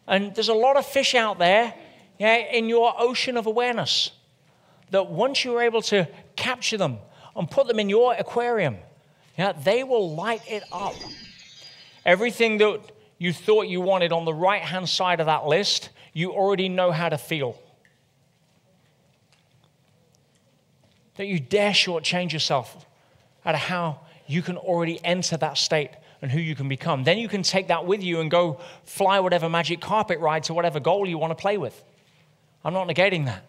And there's a lot of fish out there, yeah, in your ocean of awareness that once you're able to capture them and put them in your aquarium, yeah, they will light it up. Everything that you thought you wanted on the right-hand side of that list, you already know how to feel. Don't you dare shortchange yourself out of how you can already enter that state and who you can become. Then you can take that with you and go fly whatever magic carpet ride to whatever goal you want to play with. I'm not negating that.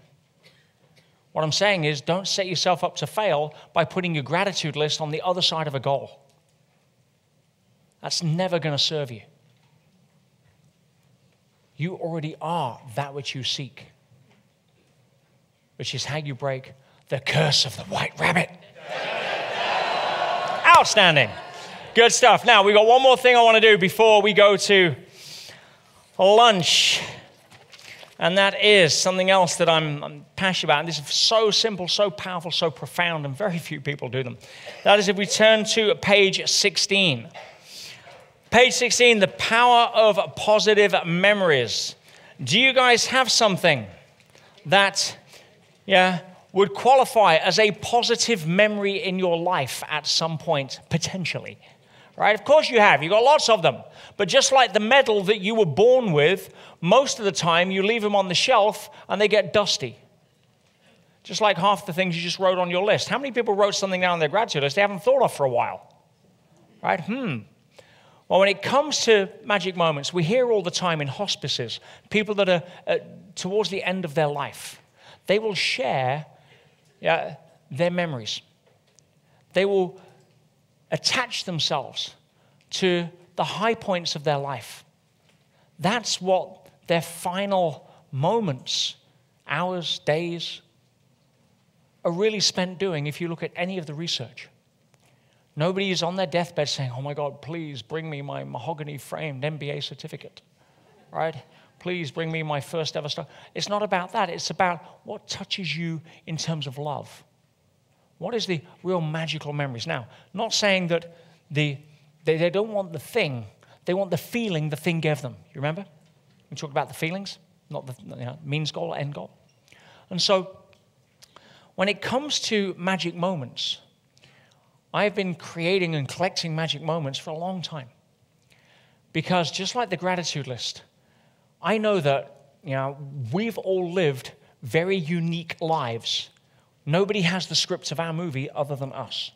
What I'm saying is don't set yourself up to fail by putting your gratitude list on the other side of a goal. That's never going to serve you. You already are that which you seek, which is how you break the curse of the white rabbit. Outstanding. Good stuff. Now, we've got one more thing I want to do before we go to lunch. And that is something else that I'm passionate about. And this is so simple, so powerful, so profound, and very few people do them. That is if we turn to page 16. Page 16, the power of positive memories. Do you guys have something that would qualify as a positive memory in your life at some point, potentially? Right? Of course you have. You've got lots of them. But just like the medal that you were born with, most of the time you leave them on the shelf and they get dusty. Just like half the things you just wrote on your list. How many people wrote something down on their gratitude list they haven't thought of for a while? Right? Well, when it comes to magic moments, we hear all the time in hospices, people that are towards the end of their life, they will share their memories. They will attach themselves to the high points of their life. That's what their final moments, hours, days, are really spent doing if you look at any of the research. Nobody is on their deathbed saying, oh my God, please bring me my mahogany framed MBA certificate, right? Please bring me my first ever stock. It's not about that. It's about what touches you in terms of love. What is the real magical memories? Now, not saying that they don't want the thing. They want the feeling the thing gave them. You remember? We talked about the feelings, not the means goal, end goal. And so when it comes to magic moments, I've been creating and collecting magic moments for a long time. Because just like the gratitude list, I know that we've all lived very unique lives. Nobody has the script of our movie other than us.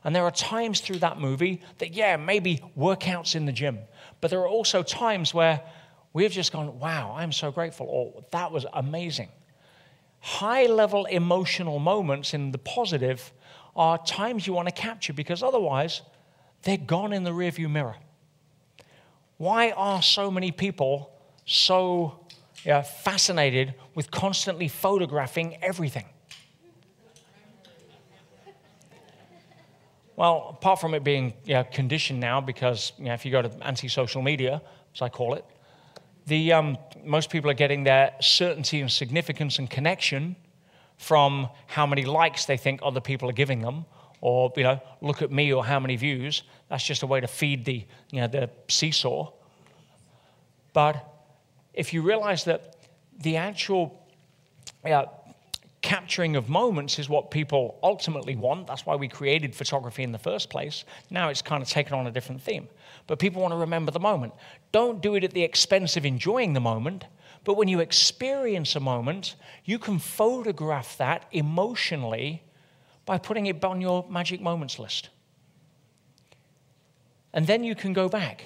And there are times through that movie that, maybe workouts in the gym. But there are also times where we've just gone, wow, I'm so grateful, or that was amazing. High-level emotional moments in the positive are times you want to capture because otherwise they're gone in the rearview mirror. Why are so many people so fascinated with constantly photographing everything? Well, apart from it being conditioned now, because if you go to anti-social media, as I call it, most people are getting their certainty and significance and connection from how many likes they think other people are giving them, or look at me or how many views. That's just a way to feed the seesaw. But if you realize that the actual capturing of moments is what people ultimately want. That's why we created photography in the first place. Now it's kind of taken on a different theme. But people want to remember the moment. Don't do it at the expense of enjoying the moment. But when you experience a moment, you can photograph that emotionally by putting it on your magic moments list. And then you can go back.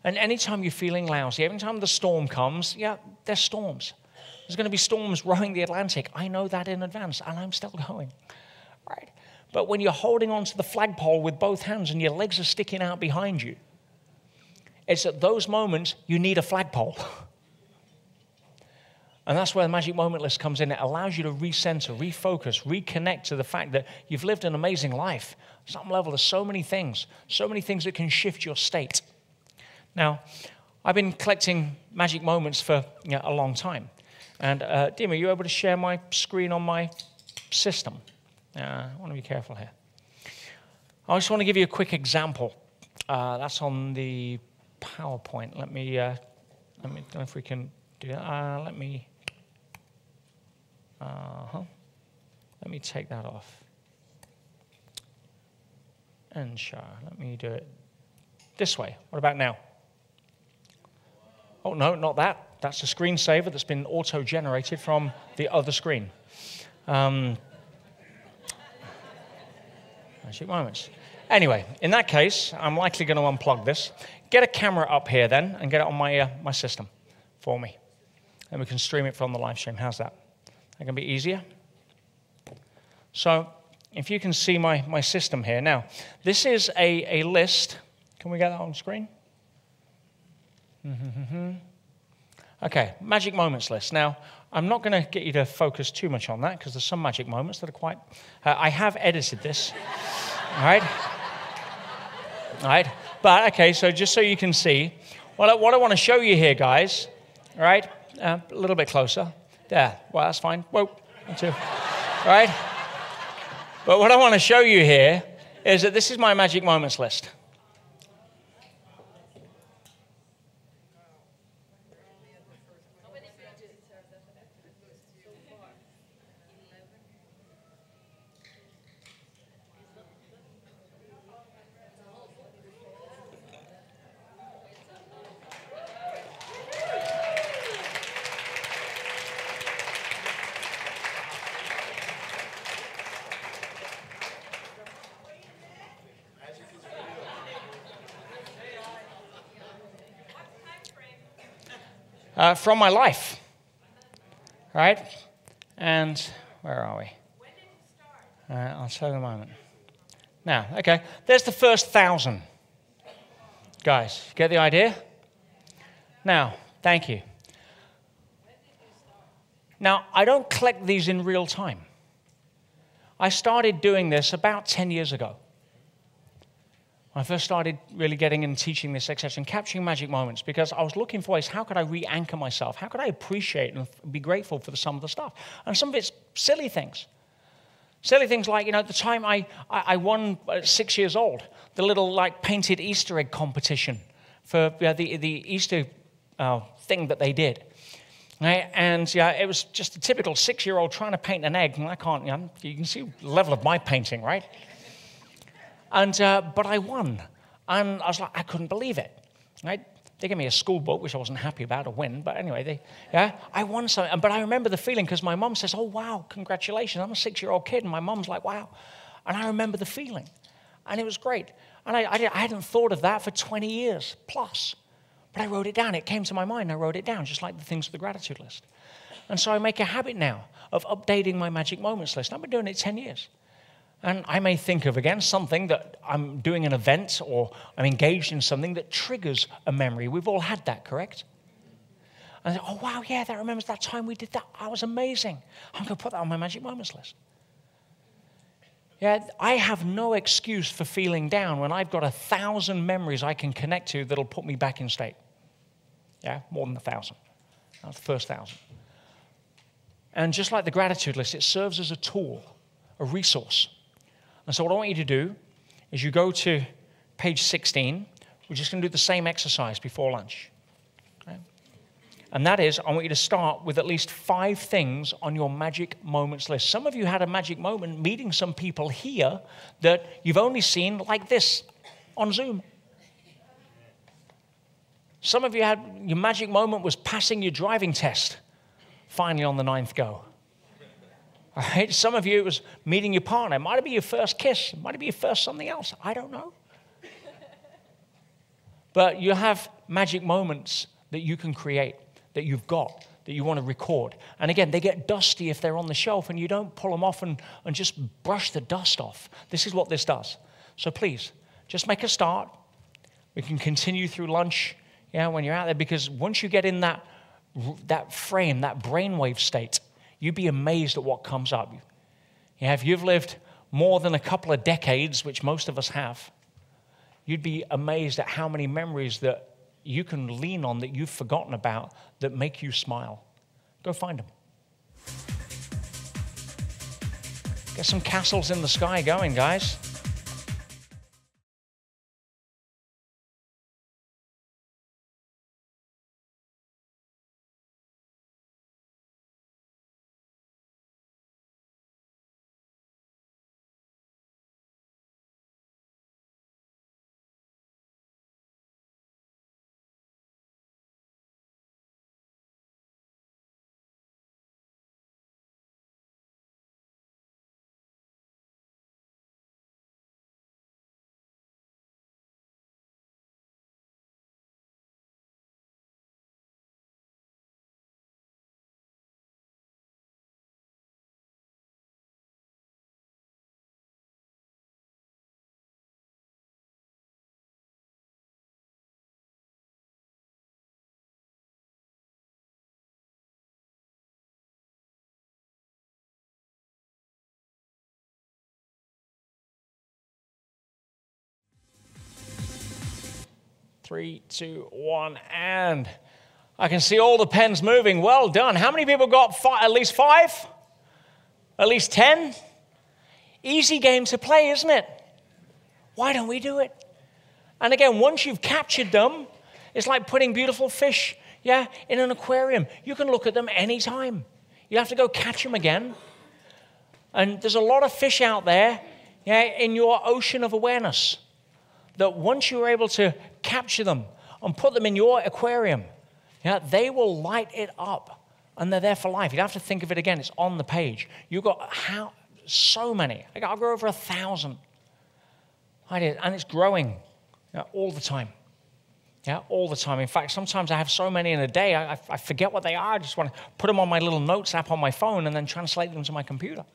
And anytime you're feeling lousy, every time the storm comes, there's storms. There's going to be storms rowing the Atlantic. I know that in advance, and I'm still going, right? But when you're holding onto the flagpole with both hands and your legs are sticking out behind you, it's at those moments you need a flagpole. And that's where the magic moment list comes in. It allows you to recenter, refocus, reconnect to the fact that you've lived an amazing life. At some level, there's so many things that can shift your state. Now, I've been collecting magic moments for a long time. And Dim, are you able to share my screen on my system? I want to be careful here. I just want to give you a quick example. That's on the PowerPoint. Let me Let me know if we can do that. Let me take that off. And show. Let me do it this way. What about now? Oh, no, not that. That's a screensaver that's been auto-generated from the other screen. Magic moments. Anyway, in that case, I'm likely going to unplug this. Get a camera up here then and get it on my system for me. And we can stream it from the live stream. How's that? That can be easier. So if you can see my system here. Now, this is a list. Can we get that on screen? Okay, magic moments list. Now, I'm not going to get you to focus too much on that because there's some magic moments that are quite... I have edited this. All right? All right? But, okay, so just so you can see, what I want to show you here, guys, all right? A little bit closer. There. Well, that's fine. Whoa. 1, 2. All right? But what I want to show you here is that this is my magic moments list. From my life, right? And where are we? When did you start? I'll show you in a moment. Now, okay, there's the first 1,000. Guys, get the idea? Now, thank you. Now, I don't collect these in real time. I started doing this about 10 years ago. I first started really getting in teaching this, etc., and capturing magic moments because I was looking for ways, how could I re-anchor myself? How could I appreciate and be grateful for some of the stuff? And some of it's silly things. Silly things like, the time I won at 6 years old, the little, painted Easter egg competition for the Easter thing that they did. Right? And it was just a typical 6-year-old trying to paint an egg, and I can't, you can see the level of my painting, right? And but I won, and I was like, I couldn't believe it. Right? They gave me a school book, which I wasn't happy about, a win. But anyway, I won something. But I remember the feeling because my mom says, "Oh wow, congratulations!" I'm a 6-year-old kid, and my mom's like, "Wow," and I remember the feeling, and it was great. And I hadn't thought of that for 20 years plus, but I wrote it down. It came to my mind. I wrote it down, just like the things for the gratitude list. And so I make a habit now of updating my magic moments list. I've been doing it 10 years. And I may think of, again, something that I'm doing an event or I'm engaged in something that triggers a memory. We've all had that, correct? And I say, oh, wow, yeah, that remembers that time we did that. That was amazing. I'm going to put that on my magic moments list. Yeah, I have no excuse for feeling down when I've got 1,000 memories I can connect to that'll put me back in state. Yeah, more than 1,000. That's the first 1,000. And just like the gratitude list, it serves as a tool, a resource. And so what I want you to do is you go to page 16. We're just going to do the same exercise before lunch. Okay? And that is, I want you to start with at least 5 things on your magic moments list. Some of you had a magic moment meeting some people here that you've only seen like this on Zoom. Some of you had, your magic moment was passing your driving test, finally on the 9th go. All right? Some of you, it was meeting your partner. It might be your first kiss. It might be your first something else. I don't know. But you have magic moments that you can create, that you've got, that you want to record. And again, they get dusty if they're on the shelf, and you don't pull them off and just brush the dust off. This is what this does. So please, just make a start. We can continue through lunch, when you're out there, because once you get in that frame, that brainwave state, you'd be amazed at what comes up. If you've lived more than a couple of decades, which most of us have, you'd be amazed at how many memories that you can lean on that you've forgotten about that make you smile. Go find them. Get some castles in the sky going, guys. 3, 2, 1, and I can see all the pens moving. Well done. How many people got at least 5? At least 10? Easy game to play, isn't it? Why don't we do it? And again, once you've captured them, it's like putting beautiful fish, in an aquarium. You can look at them anytime. You have to go catch them again. And there's a lot of fish out there, in your ocean of awareness, that once you're able to capture them and put them in your aquarium, they will light it up, and they're there for life. You don't have to think of it again. It's on the page. You've got so many. I'll go over 1,000. I did, and it's growing all the time. All the time. In fact, sometimes I have so many in a day, I forget what they are. I just want to put them on my little notes app on my phone and then translate them to my computer.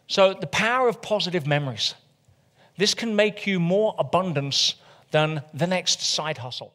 So the power of positive memories. This can make you more abundance than the next side hustle.